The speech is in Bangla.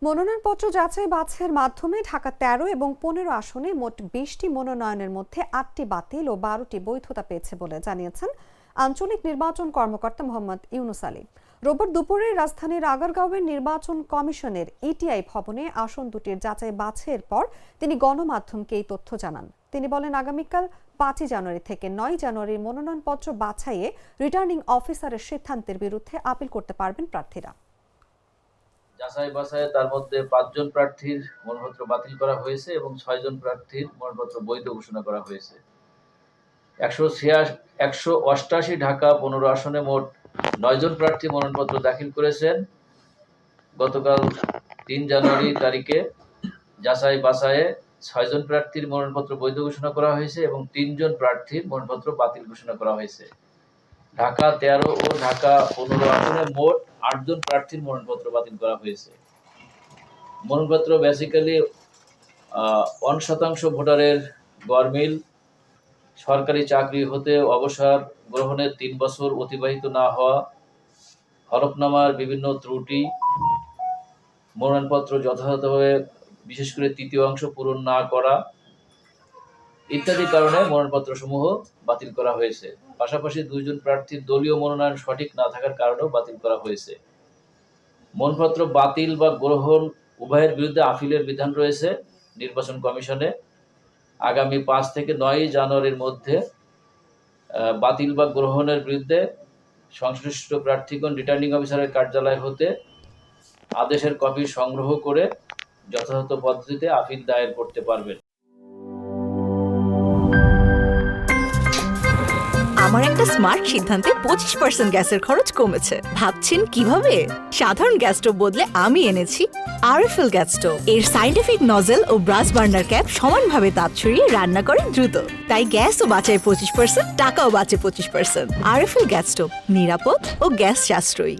মনোনয়নপত্র যাচাই বাছাইয়ের মাধ্যমে ঢাকা ১৩ এবং ১৫ আসনে মোট ২০টি মনোনয়নের মধ্যে ৮টি বাতিল ও ১২টি বৈধতা পেয়েছে বলে জানিয়েছেন আঞ্চলিক নির্বাচন কর্মকর্তা মোহাম্মদ ইউনুস আলী। রোববার দুপুরে রাজধানীর আগারগাঁওয়ের নির্বাচন কমিশনের ইটিআই ভবনে আসন দুটির যাচাই বাছাইয়ের পর তিনি গণমাধ্যমকে এই তথ্য জানান। তিনি বলেন, আগামীকাল ৫ জানুয়ারি থেকে ৯ জানুয়ারির মনোনয়নপত্র বাছাইয়ে রিটার্নিং অফিসারের সিদ্ধান্তের বিরুদ্ধে আপিল করতে পারবেন প্রার্থীরা। যাচাই বাছাইয়ে তার মধ্যে ৫ জন প্রার্থীর মনোনয়নপত্র বাতিল করা হয়েছে এবং ৬ জন প্রার্থীর মনোনয়নপত্র বৈধ ঘোষণা করা হয়েছে। ১৮৮ ঢাকা ১৫ আসনে মোট ৯ জন প্রার্থী মনোনয়নপত্র দাখিল করেছেন। গতকাল ৩ জানুয়ারি তারিখে যাচাই বাছাইয়ে ৬ জন প্রার্থীর মনোনয়নপত্র বৈধ ঘোষণা করা হয়েছে এবং ৩ জন প্রার্থীর মনোনয়নপত্র বাতিল ঘোষণা করা হয়েছে। ঢাকা ১৩ ও ঢাকা ১৫ আসনে মোট ৮ জন প্রার্থীর মনোনয়নপত্র বাতিল করা হয়েছে। মনোনয়নপত্র বেসিক্যালি ১% ভোটারের গড়মিল, সরকারি চাকরি হতে অবসর গ্রহণের ৩ বছর অতিবাহিত না হওয়া, হলফনামার বিভিন্ন ত্রুটি, মনোনয়নপত্র যথাযথভাবে বিশেষ করে তৃতীয় অংশ পূরণ না করা ইত্যাদি কারণে মনোনয়নপত্রসমূহ বাতিল করা হয়েছে। পাশাপাশি ২ জন প্রার্থীর দলীয় মনোনয়ন সঠিক না থাকার কারণেও বাতিল করা হয়েছে। মনোনয়নপত্র বাতিল বা গ্রহণ উভয়ের বিরুদ্ধে আপিলের বিধান রয়েছে নির্বাচন কমিশনে। আগামী ৫ থেকে ৯ জানুয়ারির মধ্যে বাতিল বা গ্রহণের বিরুদ্ধে সংশ্লিষ্ট প্রার্থীগণ রিটার্নিং অফিসারের কার্যালয় হতে আদেশের কপি সংগ্রহ করে যথাযথ পদ্ধতিতে আপিল দায়ের করতে পারবেন। আমার একটা স্মার্ট সিদ্ধান্তে 25% গ্যাসের খরচ কমেছে। ভাবছেন কিভাবে? সাধারণ গ্যাস স্টোভ বদলে আমি এনেছি আরএফএল গ্যাস স্টোভ। এর সাইন্টিফিক নজল ও ব্রাস বার্নার ক্যাপ সমানভাবে তাপ ছড়িয়ে রান্না করে দ্রুত। তাই গ্যাসও বাঁচায় 25%, টাকাও বাঁচে 25%। আরএফএল গ্যাস স্টোভ নিরাপদ ও গ্যাস সাশ্রয়ী।